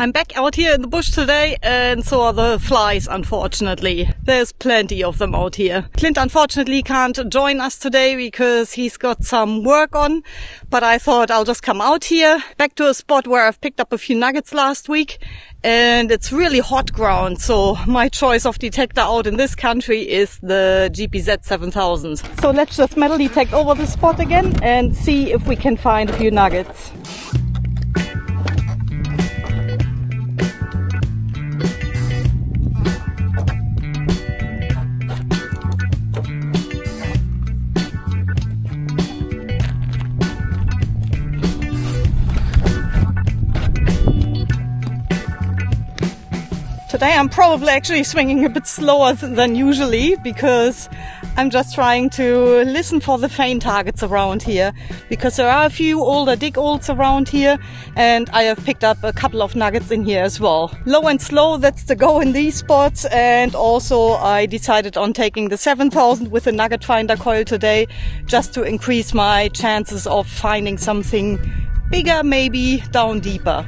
I'm back out here in the bush today and so are the flies, unfortunately. There's plenty of them out here. Clint unfortunately can't join us today because he's got some work on, but I thought I'll just come out here, back to a spot where I've picked up a few nuggets last week, and it's really hot ground, so my choice of detector out in this country is the GPZ7000. So let's just metal detect over the spot again and see if we can find a few nuggets. Today I'm probably actually swinging a bit slower than usually because I'm just trying to listen for the faint targets around here, because there are a few older dig olds around here and I have picked up a couple of nuggets in here as well. Low and slow, that's the go in these spots, and also I decided on taking the 7000 with a Nugget Finder coil today just to increase my chances of finding something bigger, maybe down deeper.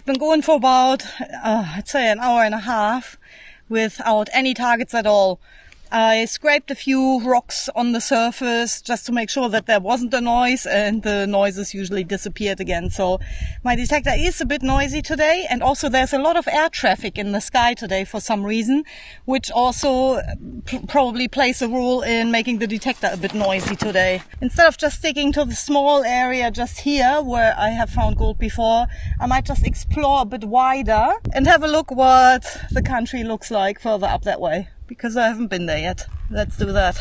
Been going for about, I'd say an hour and a half without any targets at all. I scraped a few rocks on the surface just to make sure that there wasn't a noise, and the noises usually disappeared again. So my detector is a bit noisy today, and also there's a lot of air traffic in the sky today for some reason, which also probably plays a role in making the detector a bit noisy today. Instead of just sticking to the small area just here where I have found gold before, I might just explore a bit wider and have a look what the country looks like further up that way, because I haven't been there yet. Let's do that.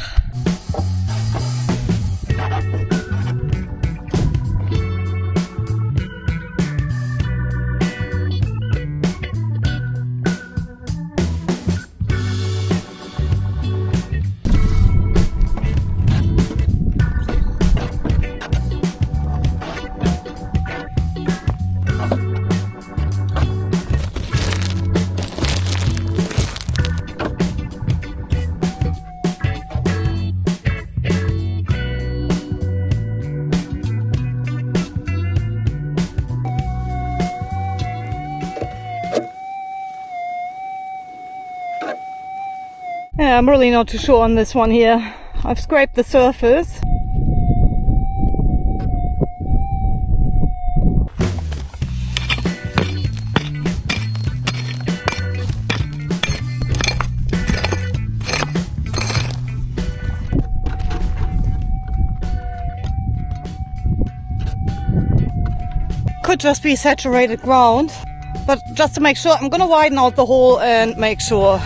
Yeah, I'm really not too sure on this one here. I've scraped the surface. Could just be saturated ground, but just to make sure, I'm gonna widen out the hole and make sure.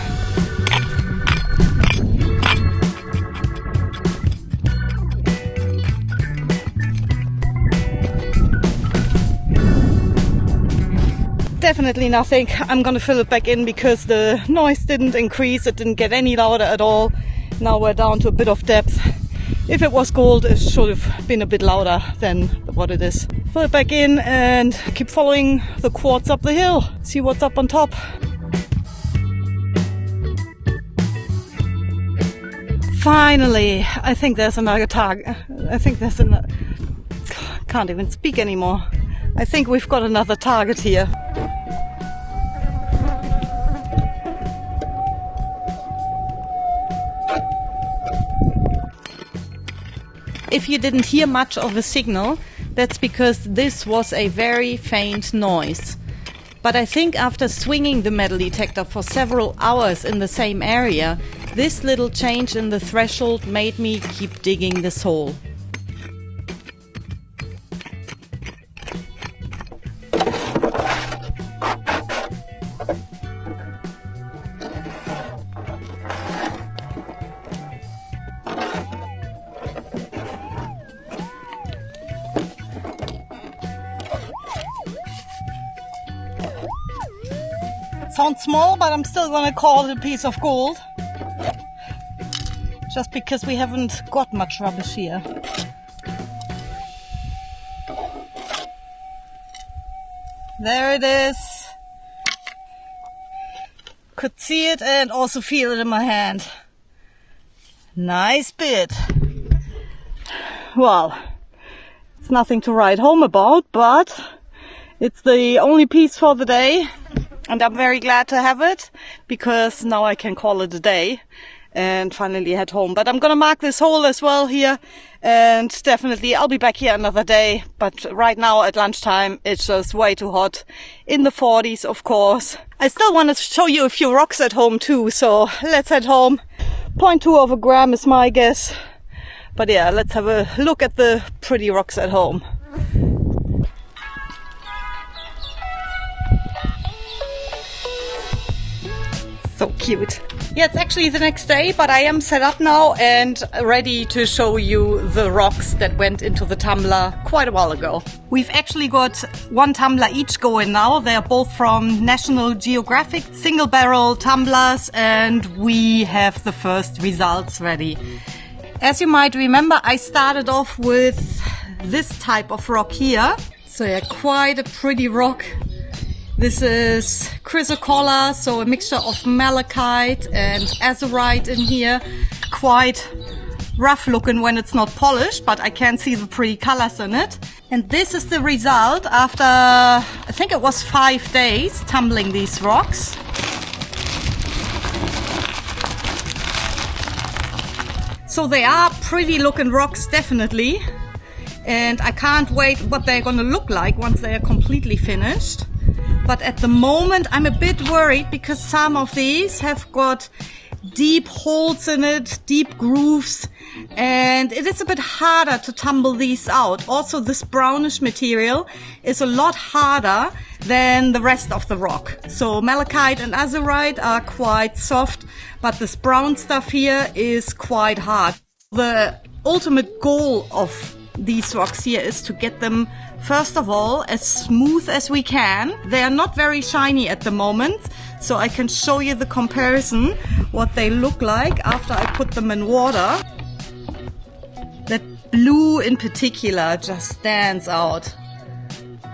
Definitely nothing. I'm gonna fill it back in because the noise didn't increase, it didn't get any louder at all. Now we're down to a bit of depth. If it was gold, it should have been a bit louder than what it is. Fill it back in and keep following the quartz up the hill. See what's up on top. Finally, I think there's another target. Can't even speak anymore. I think we've got another target here. If you didn't hear much of a signal, that's because this was a very faint noise. But I think after swinging the metal detector for several hours in the same area, this little change in the threshold made me keep digging this hole. Sounds small, but I'm still gonna call it a piece of gold. Just because we haven't got much rubbish here. There it is. Could see it and also feel it in my hand. Nice bit. Well, it's nothing to write home about, but it's the only piece for the day. And I'm very glad to have it, because now I can call it a day and finally head home. But I'm gonna mark this hole as well here, and definitely I'll be back here another day. But right now at lunchtime it's just way too hot, in the 40s of course. I still want to show you a few rocks at home too, so let's head home. 0.2 of a gram is my guess, but yeah, let's have a look at the pretty rocks at home. So cute. Yeah, it's actually the next day, but I am set up now and ready to show you the rocks that went into the tumbler quite a while ago. We've actually got one tumbler each going now. They're both from National Geographic single barrel tumblers, and we have the first results ready. As you might remember, I started off with this type of rock here. So yeah, quite a pretty rock. This is chrysocolla, so a mixture of malachite and azurite in here. Quite rough looking when it's not polished, but I can see the pretty colors in it. And this is the result after, I think it was 5 days tumbling these rocks. So they are pretty looking rocks, definitely. And I can't wait what they're gonna look like once they are completely finished. But at the moment I'm a bit worried, because some of these have got deep holes in it, deep grooves, and it is a bit harder to tumble these out. Also, this brownish material is a lot harder than the rest of the rock. So malachite and azurite are quite soft, but this brown stuff here is quite hard. The ultimate goal of these rocks here is to get them, first of all, as smooth as we can. They are not very shiny at the moment, so I can show you the comparison, what they look like after I put them in water. That blue in particular just stands out.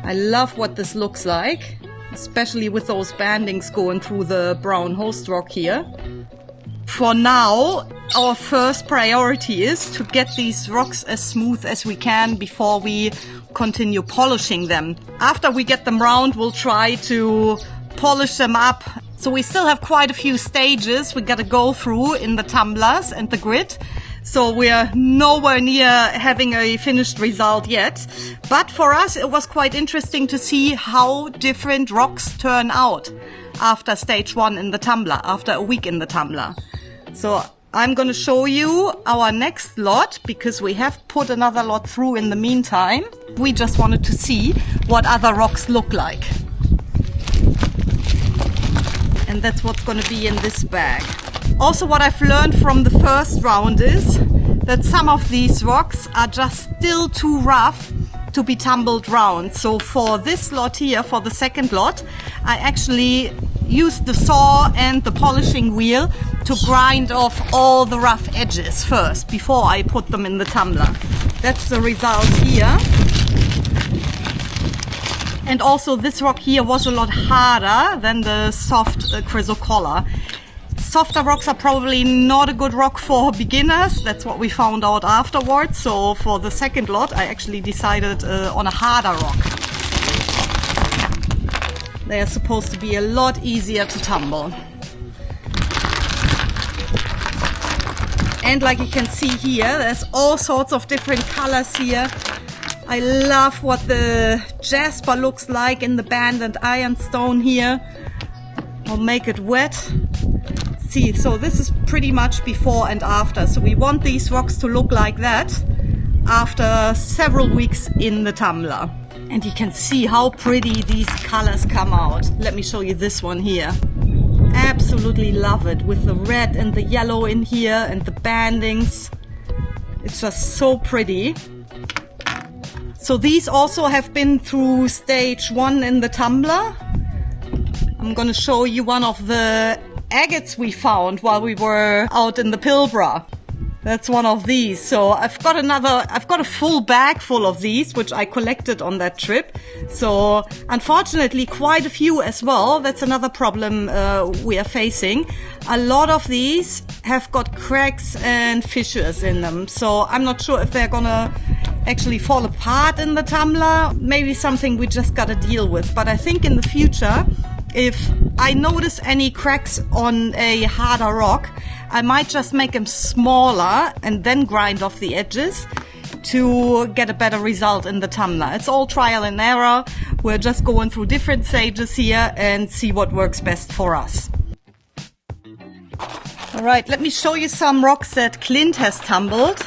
I love what this looks like, especially with those bandings going through the brown host rock here. For now, our first priority is to get these rocks as smooth as we can before we continue polishing them. After we get them round, we'll try to polish them up. So we still have quite a few stages we gotta go through in the tumblers and the grid. So we are nowhere near having a finished result yet. But for us, it was quite interesting to see how different rocks turn out after stage 1 in the tumbler, after a week in the tumbler. So I'm going to show you our next lot, because we have put another lot through in the meantime. We just wanted to see what other rocks look like. And that's what's going to be in this bag. Also, what I've learned from the first round is that some of these rocks are just still too rough to be tumbled round. So for this lot here, for the second lot, I actually used the saw and the polishing wheel to grind off all the rough edges first before I put them in the tumbler. That's the result here. And also this rock here was a lot harder than the soft chrysocolla. Softer rocks are probably not a good rock for beginners. That's what we found out afterwards. So for the second lot, I actually decided on a harder rock. They are supposed to be a lot easier to tumble. And like you can see here, there's all sorts of different colors here. I love what the jasper looks like in the band and ironstone here. I'll make it wet. See, so this is pretty much before and after. So we want these rocks to look like that after several weeks in the tumbler. And you can see how pretty these colors come out. Let me show you this one here. Absolutely love it, with the red and the yellow in here and the bandings. It's just so pretty. So these also have been through stage 1 in the tumbler. I'm gonna show you one of the agates we found while we were out in the Pilbara. That's one of these. So I've got a full bag full of these, which I collected on that trip. So unfortunately, quite a few as well. That's another problem we are facing. A lot of these have got cracks and fissures in them. So I'm not sure if they're gonna actually fall apart in the tumbler. Maybe something we just gotta deal with. But I think in the future, if I notice any cracks on a harder rock, I might just make them smaller and then grind off the edges to get a better result in the tumbler. It's all trial and error. We're just going through different stages here and see what works best for us. All right, let me show you some rocks that Clint has tumbled.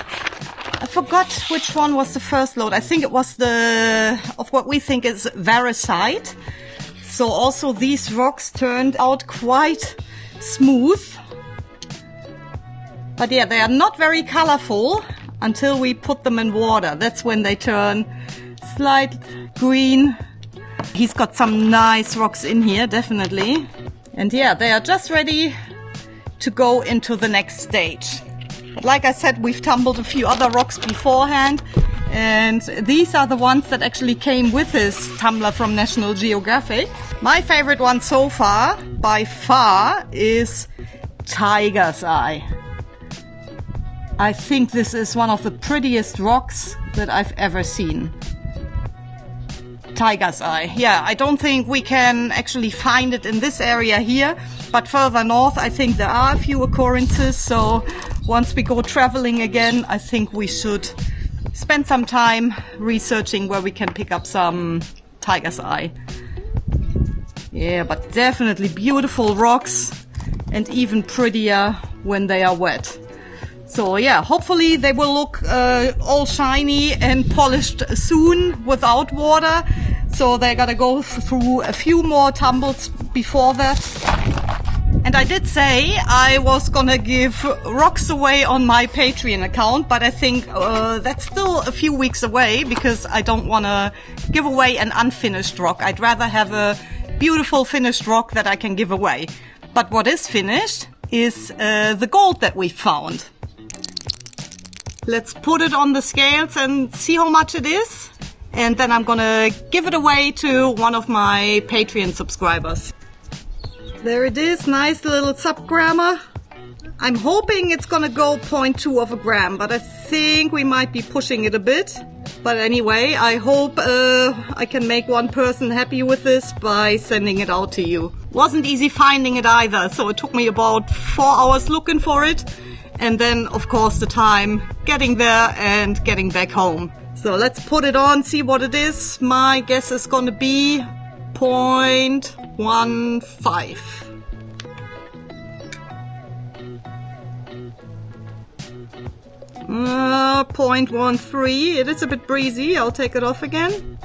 I forgot which one was the first load. I think it was of what we think is Varisite. So also these rocks turned out quite smooth. But yeah, they are not very colorful until we put them in water. That's when they turn slight green. He's got some nice rocks in here, definitely. And yeah, they are just ready to go into the next stage. But like I said, we've tumbled a few other rocks beforehand. And these are the ones that actually came with this tumbler from National Geographic. My favorite one so far, by far, is Tiger's Eye. I think this is one of the prettiest rocks that I've ever seen. Tiger's Eye. Yeah, I don't think we can actually find it in this area here, but further north I think there are a few occurrences. So once we go traveling again, I think we should spend some time researching where we can pick up some Tiger's Eye. Yeah, but definitely beautiful rocks and even prettier when they are wet. So yeah, hopefully they will look all shiny and polished soon without water. So they're gonna go through a few more tumbles before that. And I did say I was gonna give rocks away on my Patreon account, but I think that's still a few weeks away because I don't wanna give away an unfinished rock. I'd rather have a beautiful finished rock that I can give away. But what is finished is the gold that we found. Let's put it on the scales and see how much it is. And then I'm gonna give it away to one of my Patreon subscribers. There it is, nice little sub-grammer. I'm hoping it's gonna go 0.2 of a gram, but I think we might be pushing it a bit. But anyway, I hope I can make one person happy with this by sending it out to you. Wasn't easy finding it either, so it took me about 4 hours looking for it. And then, of course, the time getting there and getting back home. So let's put it on, see what it is. My guess is going to be 0.15. Uh, 0.13. It is a bit breezy. I'll take it off again.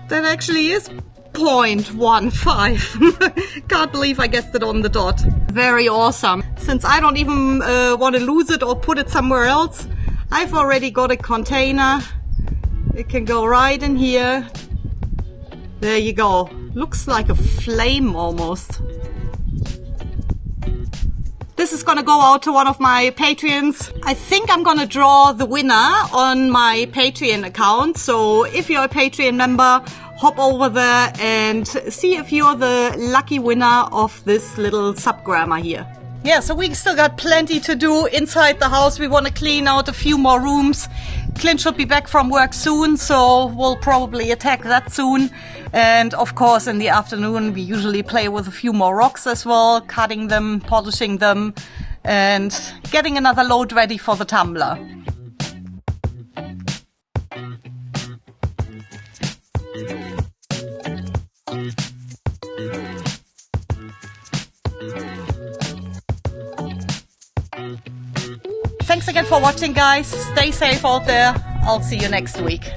That actually is 0.15. Can't believe I guessed it on the dot. Very awesome. Since I don't even want to lose it or put it somewhere else, I've already got a container. It can go right in here. There you go. Looks like a flame almost. This is gonna go out to one of my Patreons. I think I'm gonna draw the winner on my Patreon account. So if you're a Patreon member, hop over there and see if you're the lucky winner of this little sub-grammer here. Yeah, so we still got plenty to do inside the house. We want to clean out a few more rooms. Clint should be back from work soon, so we'll probably attack that soon. And of course, in the afternoon, we usually play with a few more rocks as well, cutting them, polishing them, and getting another load ready for the tumbler. Thanks again for watching, guys. Stay safe out there. I'll see you next week.